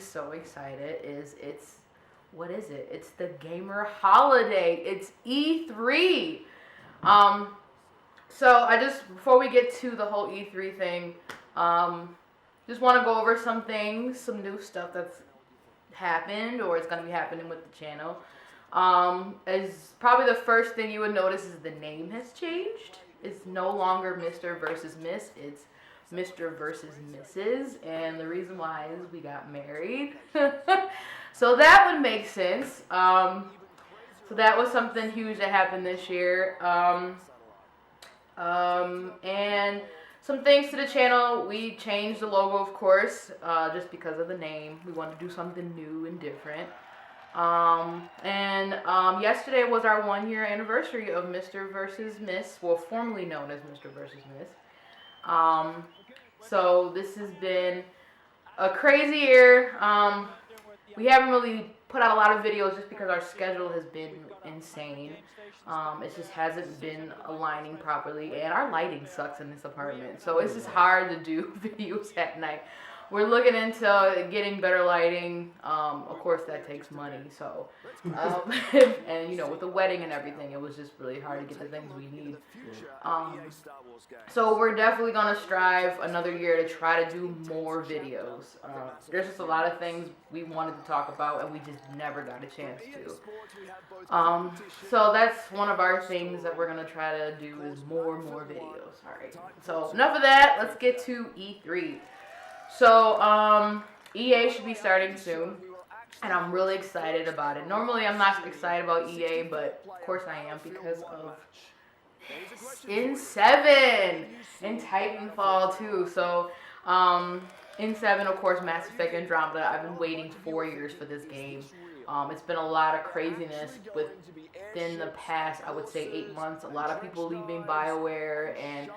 so excited is what is it? It's the gamer holiday. It's E3. So before we get to the whole E3 thing, just want to go over some things, some new stuff that's happened or is going to be happening with the channel. As probably the first thing you would notice is the name has changed. It's no longer Mr. versus Miss. It's Mr. versus Mrs. And the reason why is we got married. So that would make sense. So that was something huge that happened this year. And some things to the channel. We changed the logo, of course, just because of the name. We wanted to do something new and different. Yesterday was our 1-year anniversary of Mr. versus Miss, well, formerly known as Mr. versus Miss. So this has been a crazy year. We haven't really put out a lot of videos just because our schedule has been insane. It just hasn't been aligning properly, and our lighting sucks in this apartment, so it's just hard to do videos at night. We're looking into getting better lighting. Of course, that takes money. So, and you know, with the wedding and everything, it was just really hard to get the things we need. So we're definitely gonna strive another year to try to do more videos. There's just a lot of things we wanted to talk about, and we just never got a chance to. So that's one of our things that we're gonna try to do is more videos. All right. So enough of that. Let's get to E3. So, EA should be starting soon, and I'm really excited about it. Normally, I'm not excited about EA, but of course I am because of In 7 and Titanfall 2. So, In 7, of course, Mass Effect Andromeda. I've been waiting 4 years for this game. It's been a lot of craziness within the past, I would say, 8 months. A lot of people leaving Bioware and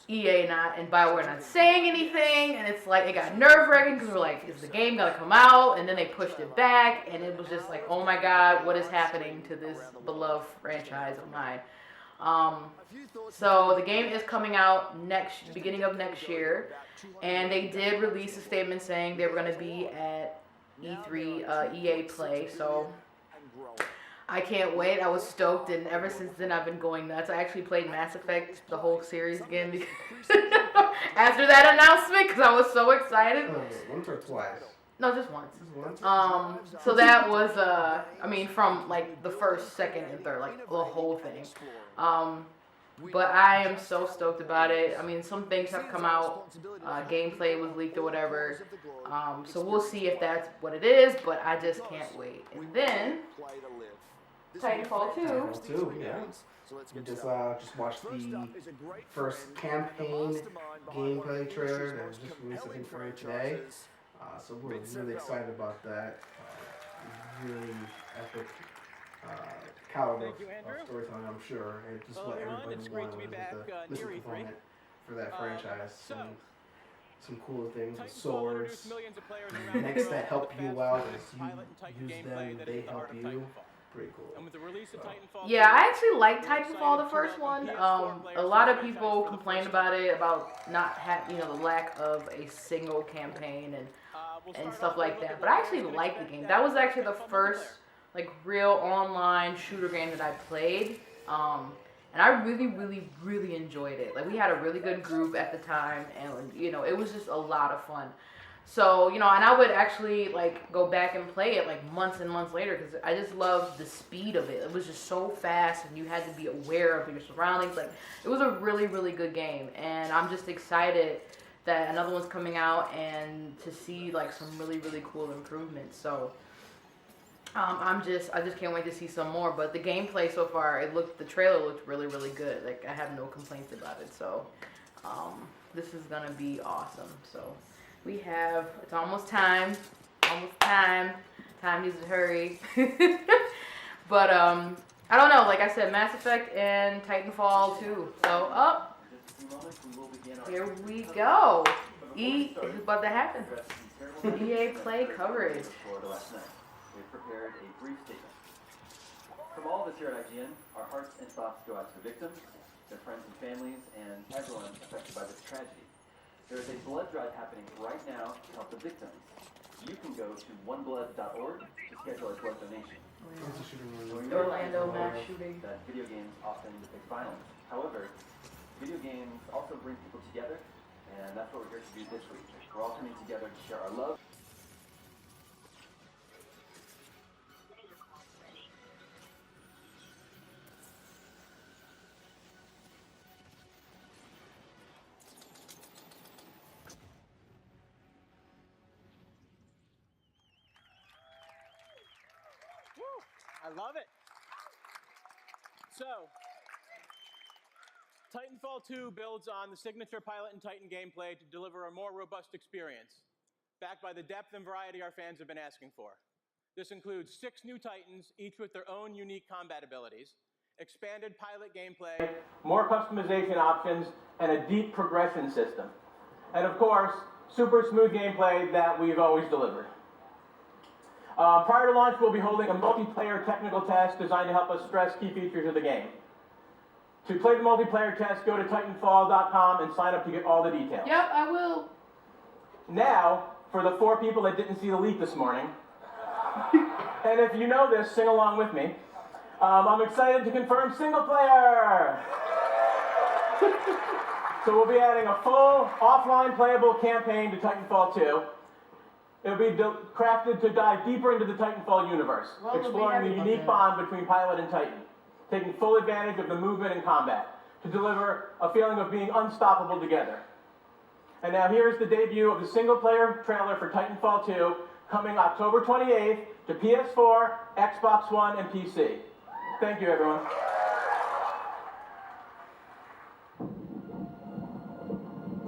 EA and Bioware not saying anything, and it's like it got nerve-wracking because we're like, is the game gonna come out? And then they pushed it back, and it was just like, oh my god, what is happening to this beloved franchise of mine? So the game is coming out beginning of next year, and they did release a statement saying they were gonna be at E3 EA Play. So I can't wait. I was stoked, and ever since then I've been going nuts. I actually played Mass Effect, the whole series again, after that announcement, because I was so excited. Once or twice? No, just once. So that was, I mean, from like the first, second, and third, like the whole thing. But I am so stoked about it. I mean, some things have come out. Gameplay was leaked or whatever. So we'll see if that's what it is, but I just can't wait. And then Titanfall 2. Titanfall 2, yeah. We just watched the first campaign gameplay trailer that was just released, I think, for today. So we're really excited about that. Really epic caliber of storytelling, I'm sure. And just what everybody wanted was the missing component for that franchise. Some cool things with swords. Next that help you out as you use them, they help you. Pretty cool. Yeah, I actually liked Titanfall, the first one. A lot of people complained about it, about not having, the lack of a single campaign and stuff like that. But I actually liked the game. That was actually the first real online shooter game that I played. And I really enjoyed it. We had a really good group at the time, and it was just a lot of fun. So, and I would actually, go back and play it, months and months later, because I just loved the speed of it. It was just so fast, and you had to be aware of your surroundings. It was a really, really good game, and I'm just excited that another one's coming out, and to see, some really, really cool improvements. So, I just can't wait to see some more. But the gameplay so far, the trailer looked really, really good. I have no complaints about it. So, this is going to be awesome. So, it's almost time. Time needs to hurry. But, I don't know. Like I said, Mass Effect and Titanfall 2. So, here we go. It's about to happen. EA Play coverage. We prepared a brief statement. From all of us here at IGN, our hearts and thoughts go out to the victims, their friends and families, and everyone affected by this tragedy. There is a blood drive happening right now to help the victims. you can go to oneblood.org to schedule a blood donation. Orlando mass shooting. That video games often depict violence. However, video games also bring people together, and that's what we're here to do this week. We're all coming together to share our love. I love it. So, Titanfall 2 builds on the signature Pilot and Titan gameplay to deliver a more robust experience, backed by the depth and variety our fans have been asking for. This includes 6 new Titans, each with their own unique combat abilities, expanded pilot gameplay, more customization options, and a deep progression system. And of course, super smooth gameplay that we've always delivered. Prior to launch, we'll be holding a multiplayer technical test designed to help us stress key features of the game. To play the multiplayer test, go to Titanfall.com and sign up to get all the details. Yep, I will. Now, for the 4 people that didn't see the leak this morning, and if you know this, sing along with me. I'm excited to confirm single player! So we'll be adding a full, offline playable campaign to Titanfall 2. It'll be crafted to dive deeper into the Titanfall universe, exploring the unique bond between Pilot and Titan, taking full advantage of the movement and combat, to deliver a feeling of being unstoppable together. And now here's the debut of the single-player trailer for Titanfall 2, coming October 28th to PS4, Xbox One, and PC. Thank you, everyone.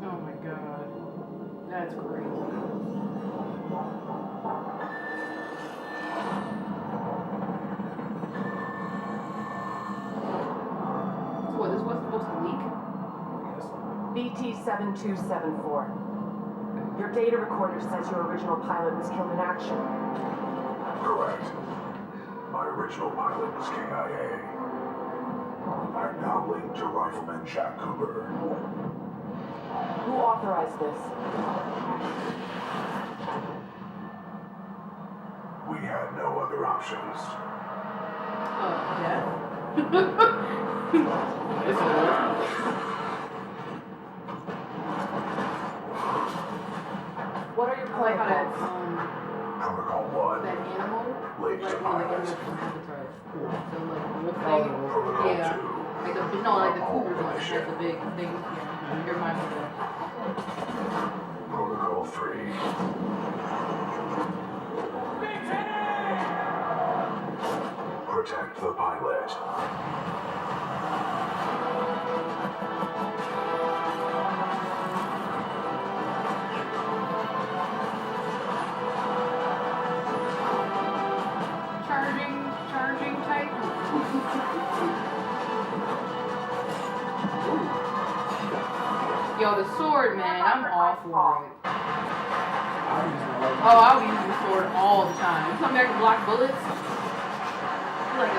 Oh my god. That's crazy. What, this wasn't supposed to leak? BT-7274. Your data recorder says your original pilot was killed in action. Correct. My original pilot was KIA. I'm now linked to Rifleman Jack Cooper. Who authorized this? We had no other options. Yeah. What are your I like how that, protocols? Protocol 1. that animal, Linked to like pilot. So like wolf Oh, thing, Protocol yeah. 2. Like the, no, like the cougar one, that's the big thing, yeah. Your mind was Protocol 3. Protect the pilot. charging Titan. Yo, the sword, man, I'm all for it. Oh, I'll use the sword all the time. You come back to block bullets, you're like a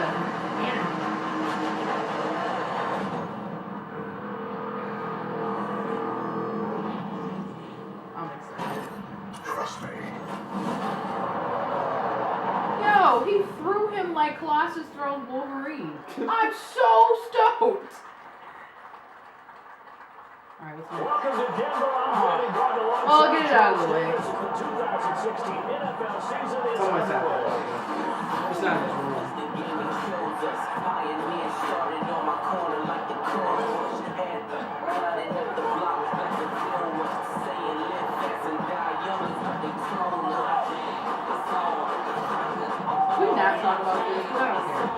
animal. I'm excited. Trust me. Yo, he threw him like Colossus throws Wolverine. I'm so stoked. Alright, what's next? Welcome to Denver. I'm Brandon Gardner. Well, get it out of the way. The 2016 NFL season is Someone's out underway. there. It's not just wrong. We not talk about this, but I don't care.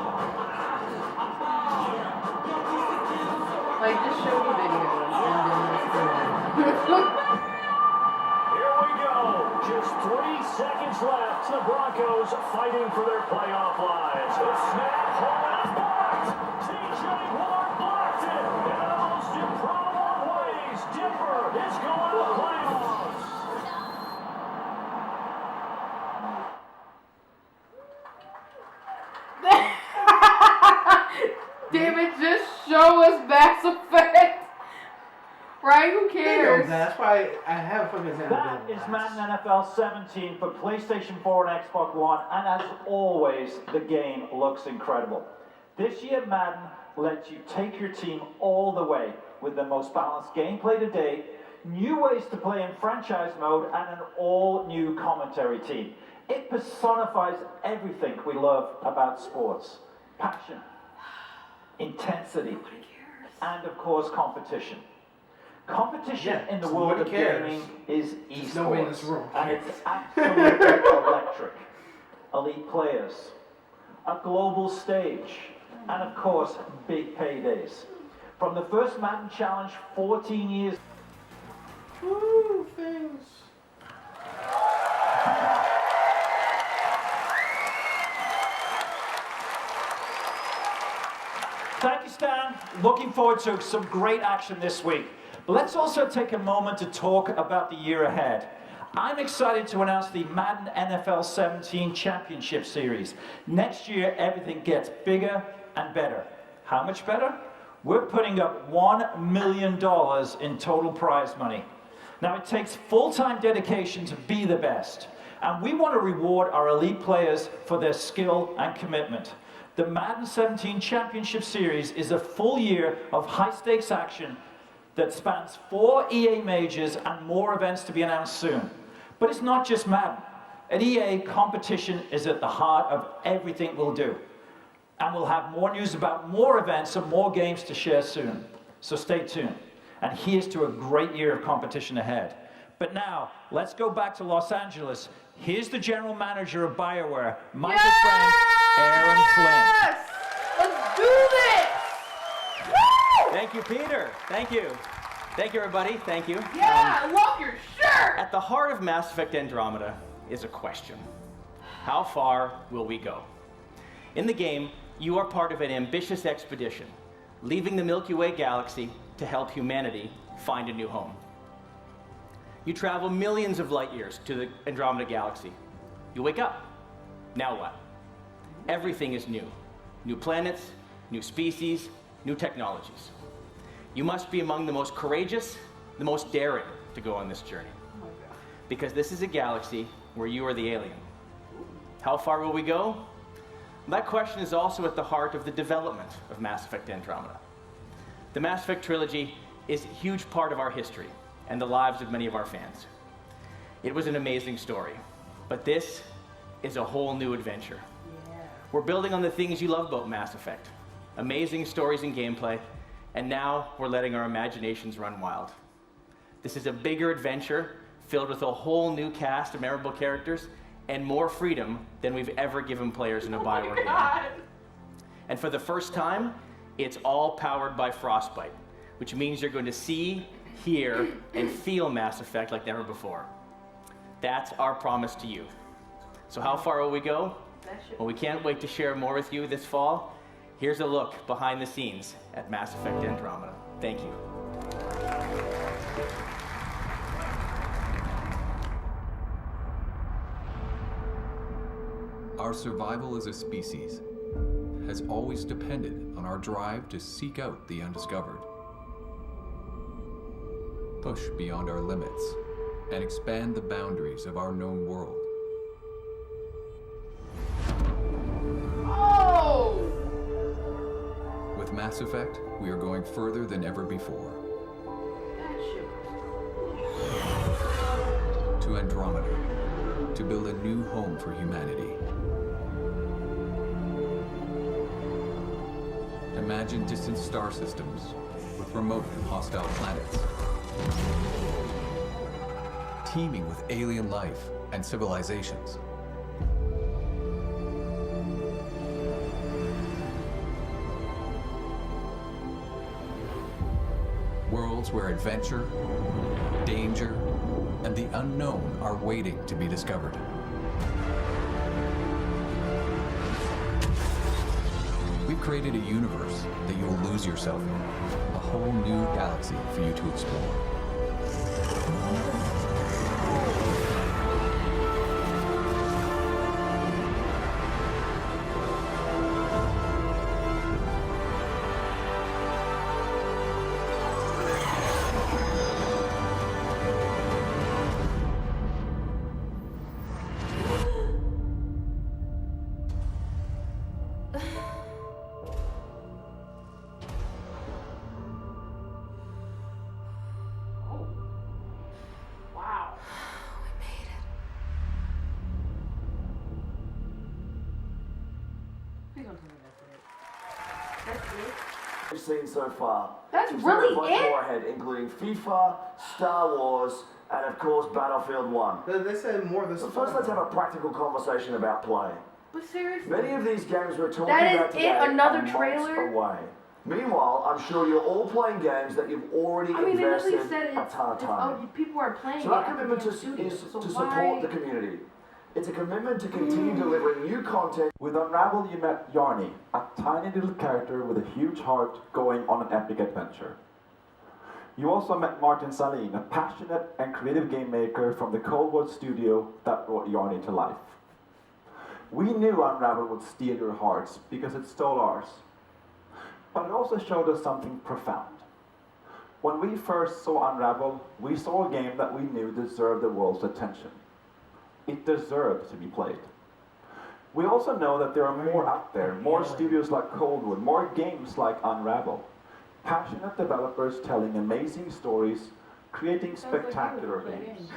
Like, just show me videos and then let's do it. Here we go. Just 3 seconds left. The Broncos fighting for their playoff lives. It's snap, hold, and blocked. TJ Ward blocked it in the most improbable ways. Denver is going to the playoffs. Damn Damn it, just show us Mass Effect. right? Who They know cares? that. That's why I have a fucking example. That is Madden NFL 17 for PlayStation 4 and Xbox One, and as always, the game looks incredible. This year, Madden lets you take your team all the way with the most balanced gameplay to date, new ways to play in franchise mode, and an all-new commentary team. It personifies everything we love about sports. Passion, intensity, and of course, competition. Competition in the world of gaming is nobody in this esports, room. and it's absolutely electric. Elite players, a global stage, and of course, big paydays. From the first Madden Challenge 14 years. Woo, things. Thank you, Stan. Looking forward to some great action this week. But let's also take a moment to talk about the year ahead. I'm excited to announce the Madden NFL 17 Championship Series. Next year, everything gets bigger and better. How much better? We're putting up $1 million in total prize money. Now, it takes full-time dedication to be the best, and we want to reward our elite players for their skill and commitment. The Madden 17 Championship Series is a full year of high-stakes action that spans 4 EA majors and more events to be announced soon. But it's not just Madden. At EA, competition is at the heart of everything we'll do. And we'll have more news about more events and more games to share soon. So stay tuned. And here's to a great year of competition ahead. But now, let's go back to Los Angeles. Here's the general manager of Bioware, my good friend, Aaron Flynn. Yes! Let's do this! Woo! Thank you, Peter. Thank you. Thank you, everybody. Thank you. Yeah, I love your shirt! At the heart of Mass Effect Andromeda is a question. How far will we go? In the game, you are part of an ambitious expedition, leaving the Milky Way galaxy to help humanity find a new home. You travel millions of light years to the Andromeda galaxy. You wake up. Now what? Everything is new. New planets, new species, new technologies. You must be among the most courageous, the most daring to go on this journey. Because this is a galaxy where you are the alien. How far will we go? That question is also at the heart of the development of Mass Effect Andromeda. The Mass Effect trilogy is a huge part of our history and the lives of many of our fans. It was an amazing story, but this is a whole new adventure. We're building on the things you love about Mass Effect, amazing stories and gameplay, and now we're letting our imaginations run wild. This is a bigger adventure filled with a whole new cast of memorable characters and more freedom than we've ever given players in a Bioware game. And for the first time, it's all powered by Frostbite, which means you're going to see, hear, and feel Mass Effect like never before. That's our promise to you. So how far will we go? Well, we can't wait to share more with you this fall. Here's a look behind the scenes at Mass Effect Andromeda. Thank you. Our survival as a species has always depended on our drive to seek out the undiscovered, push beyond our limits, and expand the boundaries of our known world. Oh! With Mass Effect, we are going further than ever before. That shit. To Andromeda, to build a new home for humanity. Imagine distant star systems with remote and hostile planets, teeming with alien life and civilizations. Worlds where adventure, danger, and the unknown are waiting to be discovered. We've created a universe that you will lose yourself in, a whole new galaxy for you to explore. we've seen so far. That's We've really seen much it? more ahead, including FIFA, Star Wars, and of course Battlefield 1. They said more of this. But first, let's have a practical conversation about play. But seriously. Many of these games we're talking That is about today it? Another are months trailer? away. Meanwhile, I'm sure you're all playing games that you've already I mean, they invested literally said a ton of time in. people are playing So it our at the commitment damn is studio, so to why- support the community. It's a commitment to continue delivering new content. With Unravel, you met Yarny, a tiny little character with a huge heart going on an epic adventure. You also met Martin Salin, a passionate and creative game maker from the Cold War studio that brought Yarny to life. We knew Unravel would steal your hearts because it stole ours. But it also showed us something profound. When we first saw Unravel, we saw a game that we knew deserved the world's attention. It deserved to be played. We also know that there are more out there, more studios like Coldwood, more games like Unravel. Passionate developers telling amazing stories, creating spectacular games.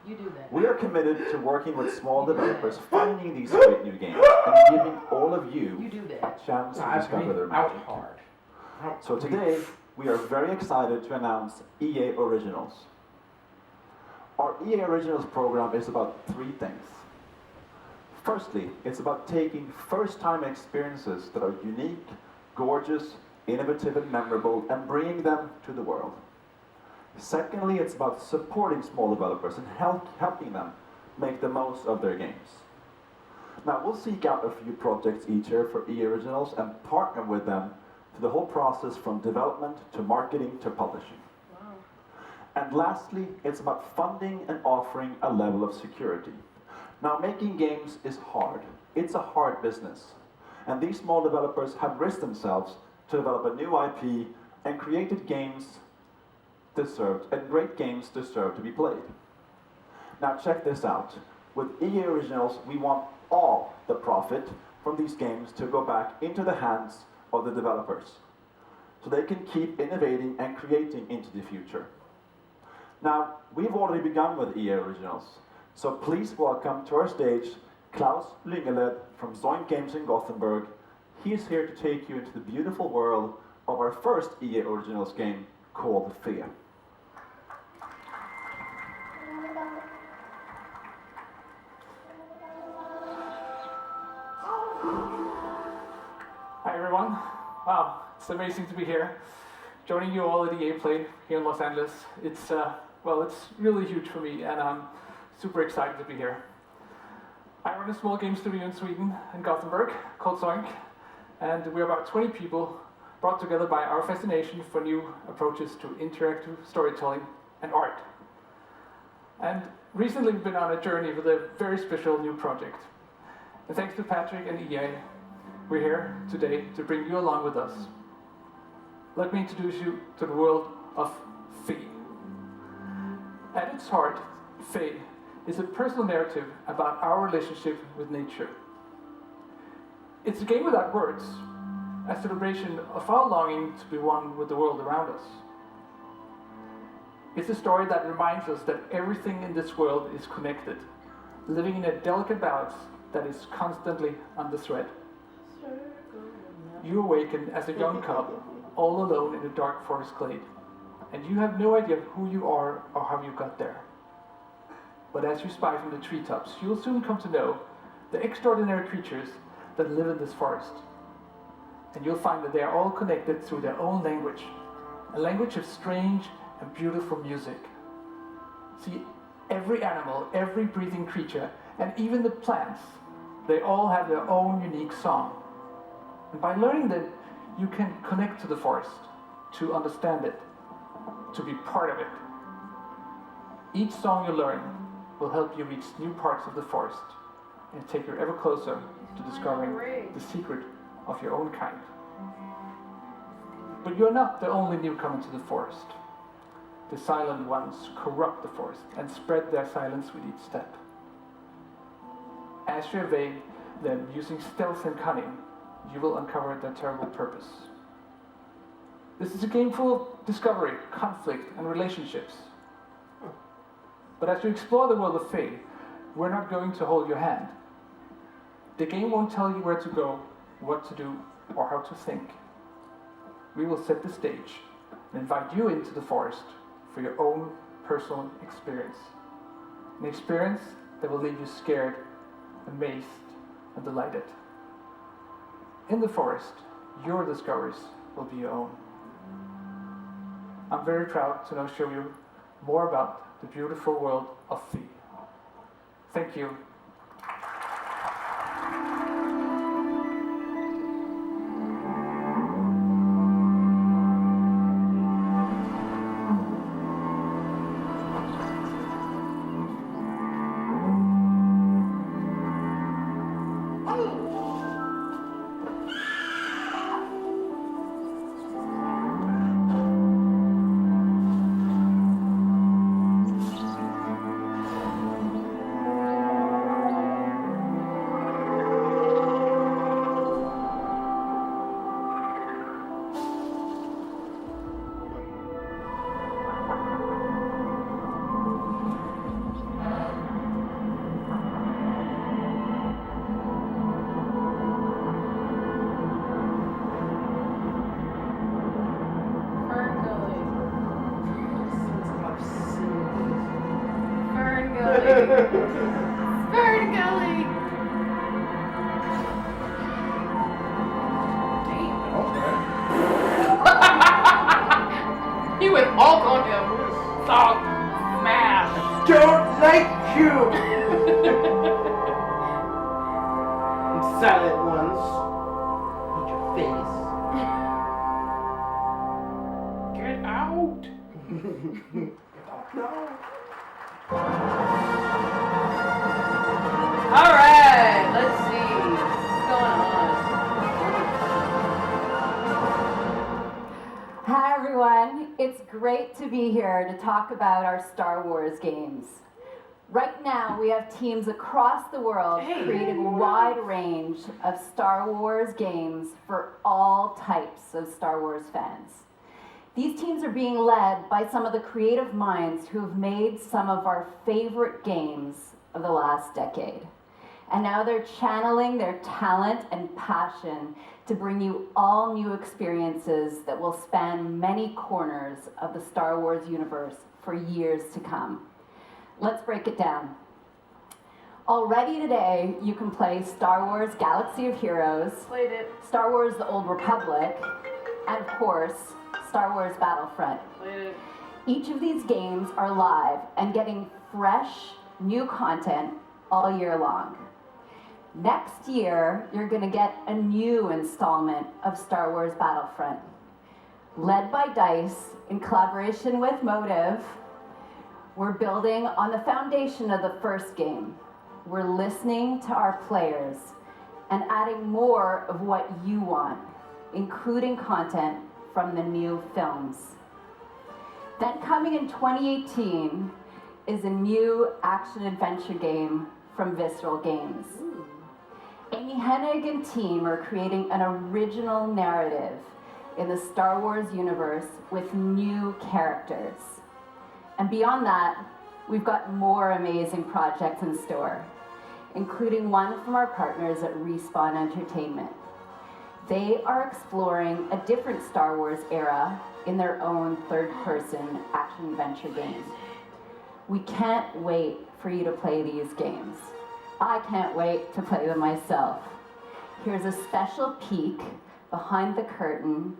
You do that. We are committed to working with small developers, finding these great new games, and giving all of you You do that. a chance to discover their magic. So today, we are very excited to announce EA Originals. Our EA Originals program is about three things. Firstly, it's about taking first-time experiences that are unique, gorgeous, innovative, and memorable, and bringing them to the world. Secondly, it's about supporting small developers and helping them make the most of their games. Now, we'll seek out a few projects each year for EA Originals and partner with them through the whole process from development to marketing to publishing. Wow. And lastly, it's about funding and offering a level of security. Now, making games is hard. It's a hard business. And these small developers have risked themselves to develop a new IP and created games great games deserve to be played. Now check this out. With EA Originals, we want all the profit from these games to go back into the hands of the developers, so they can keep innovating and creating into the future. Now, we've already begun with EA Originals, so please welcome to our stage Klaus Lyngeled from Zoink Games in Gothenburg. He is here to take you into the beautiful world of our first EA Originals game called Fear. Hi everyone. Wow, it's amazing to be here, joining you all at EA Play here in Los Angeles. It's really huge for me, and I'm super excited to be here. I run a small game studio in Sweden, in Gothenburg, called Zoink, and we're about 20 people brought together by our fascination for new approaches to interactive storytelling and art. And recently we've been on a journey with a very special new project. And thanks to Patrick and EA, we're here today to bring you along with us. Let me introduce you to the world of Fe. At its heart, Fe is a personal narrative about our relationship with nature. It's a game without words, a celebration of our longing to be one with the world around us. It's a story that reminds us that everything in this world is connected, living in a delicate balance that is constantly under threat. You awaken as a young cub, all alone in a dark forest glade, and you have no idea who you are or how you got there. But as you spy from the treetops, you'll soon come to know the extraordinary creatures that live in this forest. And you'll find that they are all connected through their own language, a language of strange and beautiful music. See, every animal, every breathing creature, and even the plants, they all have their own unique song. And by learning them, you can connect to the forest, to understand it, to be part of it. Each song you learn will help you reach new parts of the forest and take you ever closer to discovering the secret of your own kind. But you're not the only newcomer to the forest. The silent ones corrupt the forest and spread their silence with each step. As you evade them using stealth and cunning, you will uncover their terrible purpose. This is a game full of discovery, conflict, and relationships. But as you explore the world of Fe, we're not going to hold your hand. The game won't tell you where to go, what to do, or how to think. we will set the stage and invite you into the forest for your own personal experience. An experience that will leave you scared, amazed, and delighted. In the forest, your discoveries will be your own. I'm very proud to now show you more about the beautiful world of Thea. Thank you. He went all on him. Salt, smash. Don't like you. Silent ones. Eat your face. Get out. No. All right, let's see what's going on. Hi everyone, it's great to be here to talk about our Star Wars games. Right now we have teams across the world creating a wide range of Star Wars games for all types of Star Wars fans. These teams are being led by some of the creative minds who have made some of our favorite games of the last decade. And now they're channeling their talent and passion to bring you all new experiences that will span many corners of the Star Wars universe for years to come. Let's break it down. Already today, you can play Star Wars Galaxy of Heroes, Played it. Star Wars The Old Republic, and of course, Star Wars Battlefront. Played it. Each of these games are live and getting fresh, new content all year long. Next year, you're going to get a new installment of Star Wars Battlefront. Led by DICE, in collaboration with Motive, we're building on the foundation of the first game. We're listening to our players and adding more of what you want, including content from the new films. Then coming in 2018 is a new action-adventure game from Visceral Games. Amy Hennig and team are creating an original narrative in the Star Wars universe with new characters. And beyond that, we've got more amazing projects in store, including one from our partners at Respawn Entertainment. They are exploring a different Star Wars era in their own third-person action-adventure game. We can't wait for you to play these games. I can't wait to play them myself. Here's a special peek behind the curtain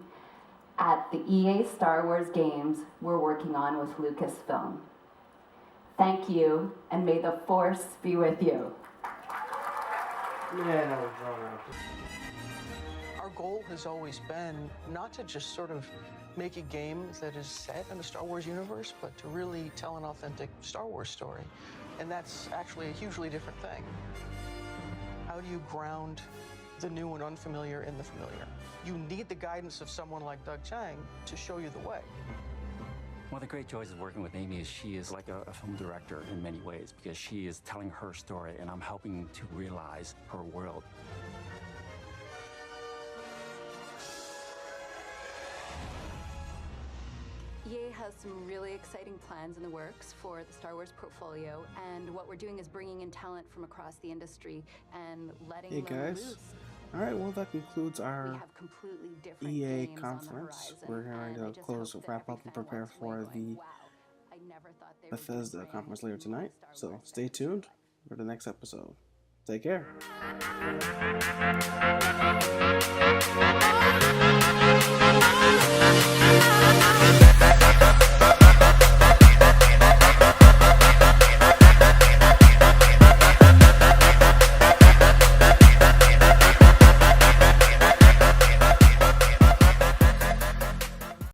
at the EA Star Wars games we're working on with Lucasfilm. Thank you, and may the Force be with you. Yeah, that was drawn out. Our goal has always been not to just sort of make a game that is set in the Star Wars universe, but to really tell an authentic Star Wars story. And that's actually a hugely different thing. How do you ground the new and unfamiliar in the familiar? You need the guidance of someone like Doug Chiang to show you the way. One of the great joys of working with Amy is she is like a film director in many ways, because she is telling her story and I'm helping to realize her world. EA has some really exciting plans in the works for the Star Wars portfolio, and what we're doing is bringing in talent from across the industry and letting them loose All right, well, that concludes our We have completely different EA games on the conference. horizon, We're and going I to just close, hope that wrap up, every and fan prepare walks away for going, the wow, I never thought they would Bethesda bring conference later tonight. more Star So Wars stay than tuned for the next episode. Take care. Oh,